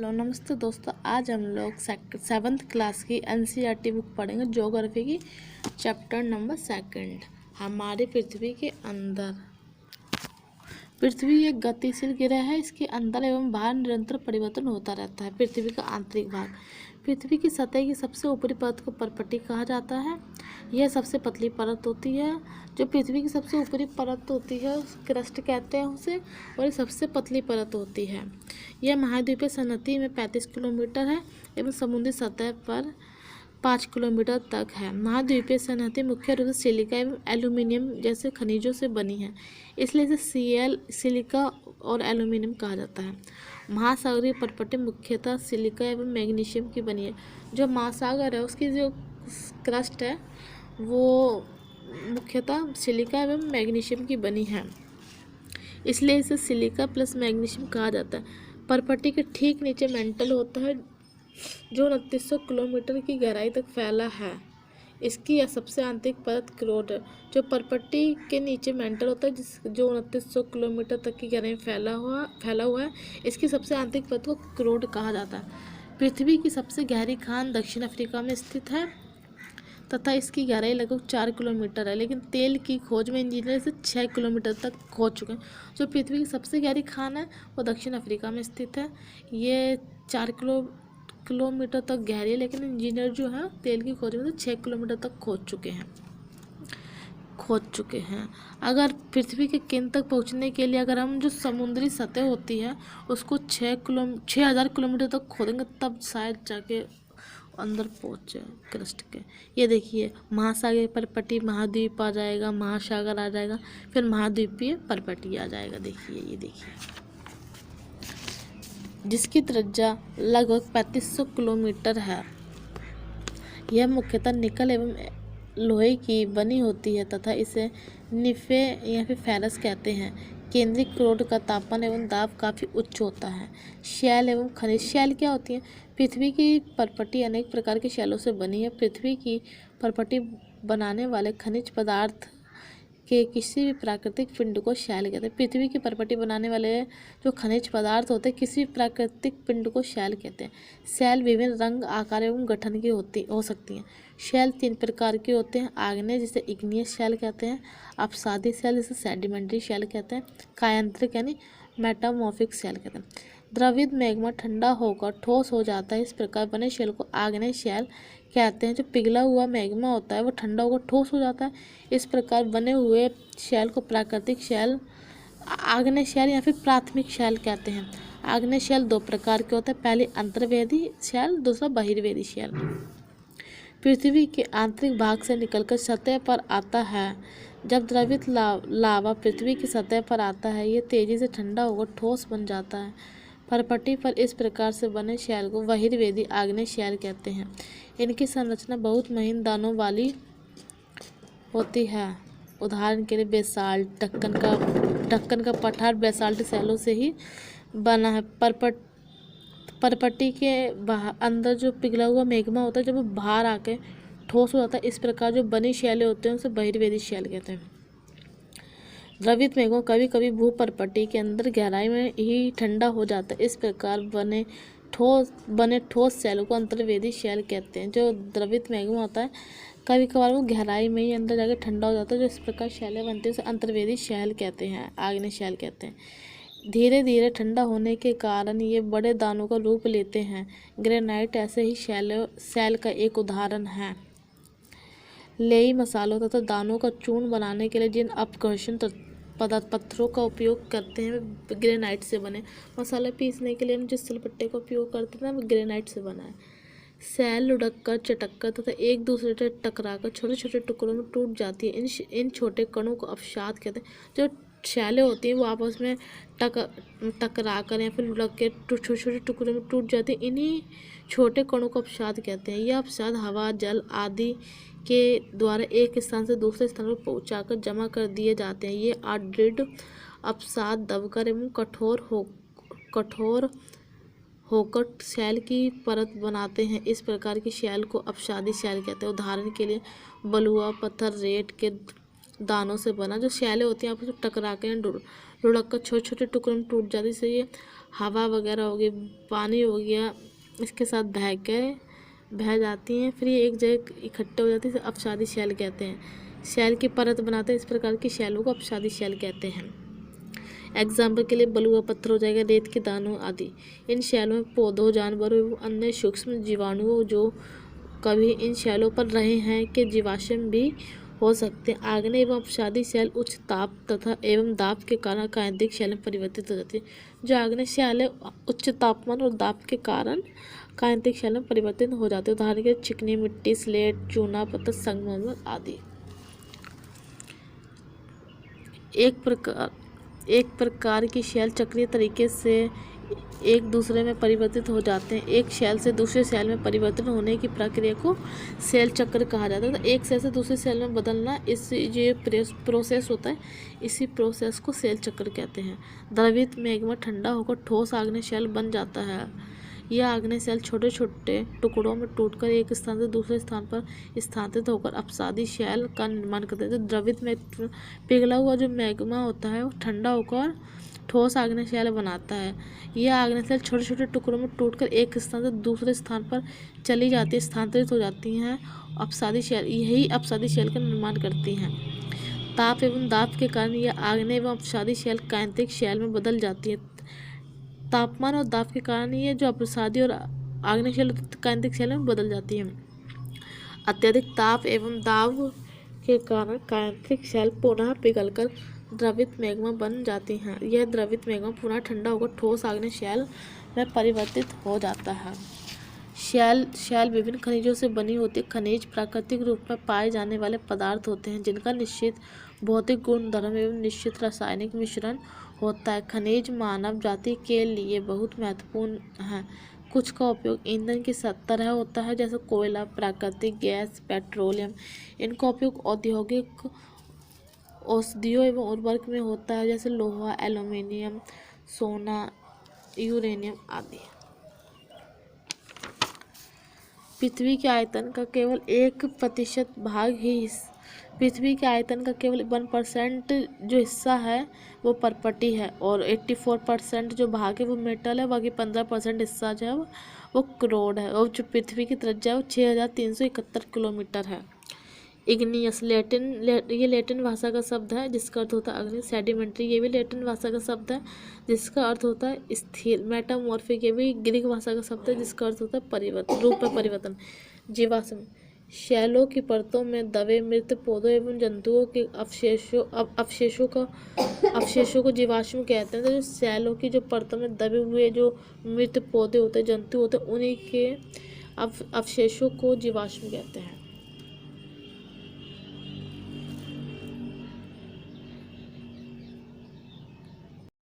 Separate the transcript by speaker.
Speaker 1: Hello नमस्ते दोस्तों, आज हम लोग 7th क्लास की एनसीईआरटी बुक पढ़ेंगे। ज्योग्राफी की चैप्टर नंबर 2। हमारी पृथ्वी के अंदर। पृथ्वी एक गतिशील ग्रह है। इसके अंदर एवं बाहर निरंतर परिवर्तन होता रहता है। पृथ्वी का आंतरिक भाग। पृथ्वी की सतह की सबसे ऊपरी परत को पर्पटी कहा जाता है। यह सबसे पतली परत होती है। जो पृथ्वी की सबसे ऊपरी परत होती है क्रस्ट कहते हैं उसे, और ये सबसे पतली परत होती है। यह महाद्वीपीय संहति में 35 किलोमीटर है एवं समुद्री सतह पर 5 किलोमीटर तक है। महाद्वीपीय संहति मुख्य रूप से सिलिका एवं एल्यूमिनियम जैसे खनिजों से बनी है, इसलिए इसे सिलिका और एल्यूमिनियम कहा जाता है। महासागरीय परपटी मुख्यतः सिलिका एवं मैग्नीशियम की बनी है। जो महासागर है उसकी जो क्रस्ट है वो मुख्यतः सिलिका एवं मैग्नीशियम की बनी है, इसलिए इसे सिलिका प्लस मैग्नीशियम कहा जाता है। परपटी के ठीक नीचे मेंटल होता है जो 2900 किलोमीटर की गहराई तक फैला है। इसकी यह सबसे आंतरिक परत क्रोड है। जो परपट्टी के नीचे मेंटल होता है जो 2900 किलोमीटर तक की गहराई में फैला हुआ है, इसकी सबसे आंतरिक परत को क्रोड कहा जाता है। पृथ्वी की सबसे गहरी खान दक्षिण अफ्रीका में स्थित है तथा इसकी गहराई लगभग 4 किलोमीटर है, लेकिन तेल की खोज में इंजीनियर इसे 6 किलोमीटर तक खोज चुके हैं। जो पृथ्वी की सबसे गहरी खान है वो दक्षिण अफ्रीका में स्थित है। ये 4 किलोमीटर तक गहरी है, लेकिन इंजीनियर जो है तेल की खोज में 6 किलोमीटर तक खोज चुके हैं। अगर पृथ्वी के केंद्र तक पहुंचने के लिए अगर हम जो समुद्री सतह होती है उसको 6000 किलोमीटर तक खोदेंगे तब शायद जाके अंदर पहुंचे क्रस्ट के। ये देखिए, महासागरीय परपटी महाद्वीप आ जाएगा, महासागर आ जाएगा, फिर महाद्वीपीय परपटी आ जाएगा। देखिए, ये देखिए, जिसकी त्रिज्या लगभग 3500 किलोमीटर है। यह मुख्यतः निकल एवं लोहे की बनी होती है तथा इसे निफे या फिर फेरस कहते हैं। केंद्रीय क्रोड का तापमान एवं दाब काफ़ी उच्च होता है। शैल एवं खनिज। शैल क्या होती है? पृथ्वी की परपटी अनेक प्रकार के शैलों से बनी है। पृथ्वी की परपटी बनाने वाले खनिज पदार्थ के किसी भी प्राकृतिक पिंड को शैल कहते हैं। पृथ्वी की परपटी बनाने वाले जो खनिज पदार्थ होते हैं किसी भी प्राकृतिक पिंड को शैल कहते हैं। शैल विभिन्न रंग, आकार एवं गठन की हो सकती हैं। शैल 3 प्रकार के होते हैं। आग्नेय जिसे इग्नियस शैल कहते हैं, अपसादी शैल जिसे सेडिमेंट्री शैल कहते हैं, कायांतरिक यानी मेटामॉर्फिक शैल कहते हैं। द्रवित मैग्मा ठंडा होकर ठोस हो जाता है, इस प्रकार बने शैल को आग्नेय शैल कहते हैं। जो पिघला हुआ मैग्मा होता है वो ठंडा होकर ठोस हो जाता है, इस प्रकार बने हुए शैल को प्राकृतिक शैल, आग्नेय शैल या फिर प्राथमिक शैल कहते हैं। आग्नेय शैल 2 प्रकार के होते हैं, पहले अंतर्वेदी शैल, दूसरा बहिर्वेदी शैल। पृथ्वी के आंतरिक भाग से निकलकर सतह पर आता है। जब द्रवित लावा पृथ्वी की सतह पर आता है यह तेजी से ठंडा होकर ठोस बन जाता है। परपटी पर इस प्रकार से बने शैल को बहिर्वेदी आग्नेय शैल कहते हैं। इनकी संरचना बहुत महीन दानों वाली होती है। उदाहरण के लिए बेसाल्ट, ढक्कन का पठार बेसाल्ट शैलों से ही बना है। परपटी के अंदर जो पिघला हुआ मैग्मा होता है जब वो बाहर आके ठोस हो जाता है, इस प्रकार जो बनी शैलें होते हैं उसे बहिर्वेदी शैल कहते हैं। द्रवित मैग्मा कभी कभी भूपर्पटी के अंदर गहराई में ही ठंडा हो जाता है, इस प्रकार बने ठोस शैलों को अंतर्वेदी शैल कहते हैं। जो द्रवित मैग्मा होता है कभी कभार वो गहराई में ही अंदर जाकर ठंडा हो जाता है, जो इस प्रकार शैलें बनती है उसे अंतर्वेदी शैल कहते हैं, आग्नेय शैल कहते हैं। धीरे धीरे ठंडा होने के कारण ये बड़े दानों का रूप लेते हैं। ग्रेनाइट ऐसे ही शैल का एक उदाहरण है। लेई मसालों तथा दानों का चूर्ण बनाने के लिए जिन अपघर्षण पत्थरों का उपयोग करते हैं वे ग्रेनाइट से बने। मसाला पीसने के लिए हम जिस सिलबट्टे का उपयोग करते हैं वो ग्रेनाइट से बना है। शैल लुढ़ककर, चटककर तथा एक दूसरे से टकराकर छोटे छोटे टुकड़ों में टूट जाती है। इन छोटे कणों को अपशाद कहते हैं। जो शैलें होती हैं वो आपस में टकरा कर या फिर लुढ़क के छोटे छोटे टुकड़ों में टूट जाती है। इन्हीं छोटे कणों को अपशाद कहते हैं। यह अपशाद हवा, जल आदि के द्वारा एक स्थान से दूसरे स्थान पर पहुंचाकर जमा कर दिए जाते हैं। ये दृढ़ अपसाद दबकर एवं कठोर होकर शैल की परत बनाते हैं। इस प्रकार की शैल को अपसादी शैल कहते हैं। उदाहरण के लिए बलुआ पत्थर, रेत के दानों से बना। जो शैलें होती हैं आपस में टकरा के लुढ़क कर छोटे छोटे टुकड़ों में टूट जाती है। इससे ये हवा वगैरह हो गई, पानी हो गया, इसके साथ बह जाती हैं, फिर ये एक जगह इकट्ठे हो जाती है। इसे अपसादी शैल कहते हैं। शैल की परत बनाते हैं, इस प्रकार की शैलों को अपसादी शैल कहते हैं। एग्जाम्पल के लिए बलुआ पत्थर हो जाएगा, रेत के दानों आदि। इन शैलों में पौधों, जानवरों एवं अन्य सूक्ष्म जीवाणुओं जो कभी इन शैलों पर रहे हैं के जीवाश्म भी हो सकते हैं। आग्नेय एवं अपसादी शैल उच्च ताप तथा एवं दाब के कारण कायांतिक शैल में परिवर्तित हो जाती है। जो आग्नेय शैल है उच्च तापमान और दाब के कारण कायांतिक शैल में परिवर्तित हो जाती है। उदाहरण के चिकनी मिट्टी, स्लेट, चूना पत्थर, संगमरमर आदि। एक प्रकार की शैल चक्रीय तरीके से एक दूसरे में परिवर्तित हो जाते हैं। एक शैल से दूसरे शैल में परिवर्तन होने की प्रक्रिया को शैल चक्र कहा जाता है। तो एक शैल से दूसरे शैल में बदलना, इस ये प्रोसेस होता है, इसी प्रोसेस को शैल चक्र कहते हैं। द्रवित मैग्मा ठंडा होकर ठोस आग्नेय शैल बन जाता है। यह आग्नेय शैल छोटे छोटे टुकड़ों में टूटकर एक स्थान से दूसरे स्थान पर स्थानांतरित होकर अपसादी शैल का निर्माण करते हैं। तो द्रवित में पिघला हुआ जो मैग्मा होता है वो ठंडा होकर ठोस आग्नेय शैल बनाता है। यह आग्नेय शैल छोटे छोटे टुकड़ों में टूटकर एक स्थान से दूसरे स्थान पर चली जाती है, स्थानांतरित हो जाती हैं। अपसादी शैल यही अपसादी शैल का निर्माण करती हैं। ताप एवं दाब के कारण यह आग्नेय एवं अपसादी शैल कायांतिक शैल में बदल जाती है। तापमान और दाब के कारण ये जो अपसादी और आग्नेय शैल कायांतिक शैल में बदल जाती है। अत्यधिक ताप एवं दाब के कारण कायांतिक शैल पुनः पिघलकर द्रवित मैग्मा बन जाती हैं। यह द्रवित मैग्मा पुनः ठंडा होकर ठोस आग्नेय शैल में परिवर्तित हो जाता है। शैल विभिन्न खनिजों से बनी होती है। खनिज प्राकृतिक रूप में पाए जाने वाले पदार्थ होते हैं जिनका निश्चित भौतिक गुणधर्म एवं निश्चित रासायनिक मिश्रण होता है। खनिज मानव जाति के लिए बहुत महत्वपूर्ण है। कुछ का उपयोग ईंधन की तरह होता है, जैसे कोयला, प्राकृतिक गैस, पेट्रोलियम। इनका उपयोग औद्योगिक औषधियों एवं उर्वरक में होता है, जैसे लोहा, एल्यूमीनियम, सोना, यूरेनियम आदि। पृथ्वी के आयतन का केवल 1% भाग ही पृथ्वी के आयतन का केवल 1% जो हिस्सा है वो पर्पटी है, और 84% जो भाग है वो मेटल है। बाकी 15% हिस्सा जो है वो क्रोड है, और जो पृथ्वी की त्रिज्या है वो 6371 किलोमीटर है। इग्नियस ये लैटिन भाषा का शब्द है जिसका अर्थ होता है अग्नि। सेडिमेंट्री ये भी लैटिन भाषा का शब्द है जिसका अर्थ होता है स्थिर। मेटामॉर्फिक ये भी ग्रीक भाषा का शब्द है जिसका अर्थ होता है परिवर्तन, रूप में परिवर्तन। जीवाश्म शैलों की परतों में दबे मृत पौधों एवं जंतुओं के अवशेषों को जीवाश्म कहते हैं। तो जो शैलों की जो परतों में दबे हुए जो मृत पौधे होते हैं, जंतु होते हैं, उन्हीं के अवशेषों को जीवाश्म कहते हैं।